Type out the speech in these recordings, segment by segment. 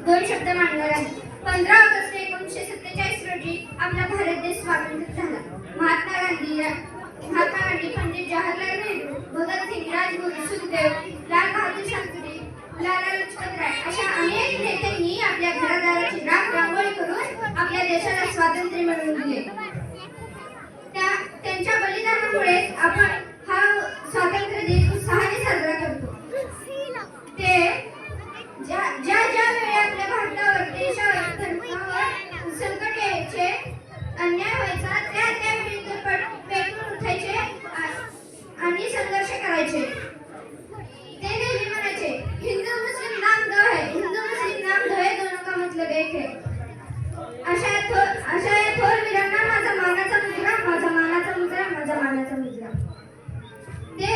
दोन शब्द मांडणार आहे. 15 ऑगस्ट 1947 रोजी आपला भारत देश स्वातंत्र्य झाला. महात्मा गांधी, पंडित जवाहरलाल नेहरू, भगतसिंग, राजगुरू, सुखदेव, लाल बहादूर शास्त्री, लाला लजपत राय अशा अनेक नेत्यांनी आपल्या घरादाराची रांगोळी करून आपल्या देशाला स्वातंत्र्य मिळवून दिले. त्यांच्या बलिदानामुळे आपण हा स्वातंत्र्य दिन उत्साहाने साजरा करतो. ते ज्या वेळी आपल्या भारतावर, देशावर, धर्मावर संकट यायचे, अन्याय व्हायचा, त्या विरुद्ध पेटून उठायचे आणि संघर्ष करायचे. ते नेहमी म्हणायचे, हिंदू मुस्लिम नाम दो है, हिंदू मुस्लिम नाम दो है, दोनों का मतलब एक है. अशा या थोर वीरांना माझा मानाचा मुजरा, माझा मानाचा मुजरा, माझा मानाचा मुजरा. ते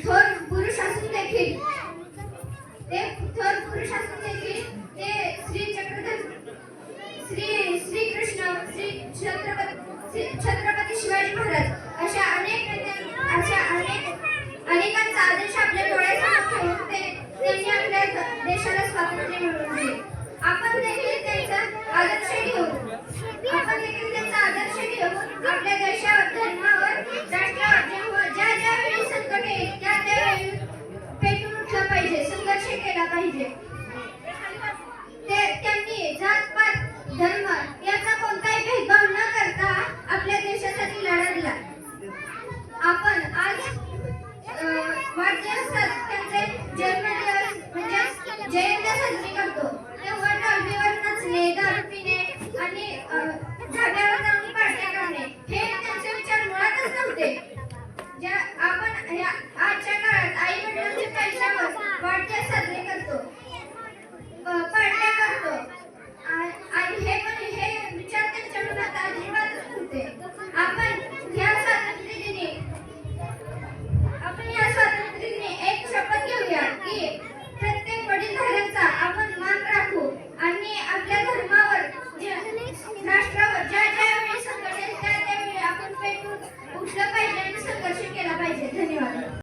थोर पुरुष असून देखील ते श्री कृष्ण, छत्रपती शिवाजी महाराज अशा अनेकांचा आदर्श आपल्या डोळ्यासमोर ठेवून त्यांनी आपल्या देशाला स्वातंत्र्य मिळवून दिले. आपण देखील त्यांचा आदर्श घेऊन आपल्या देशावर, धर्मावर, राष्ट्रावर ज्या वेळी संकट येईल त्यावेळी पेटून उठलं पाहिजे, संघर्ष केला पाहिजे. त्यांनी जात-पात, धर्म याचा कोणताही भेदभाव न करता आपल्या देशासाठी लढा दिला. आपण आज वाढदिवसात त्यांचे जन्मदिवस म्हणजे जयंती साजरी करतो. तेव्हा टाळीवर नाचणे, दारू पिणे आणि धाब्यावर जाऊन पार्ट्या करणे हे त्यांचे विचार मुळातच नव्हते. आपण आजच्या काळात आई वडिलांच्या पैशावर वाढदिवस साजरे करतो, पार्ट्या करतो आणि हे विचार त्यांच्या मनात अजिबातच नव्हते.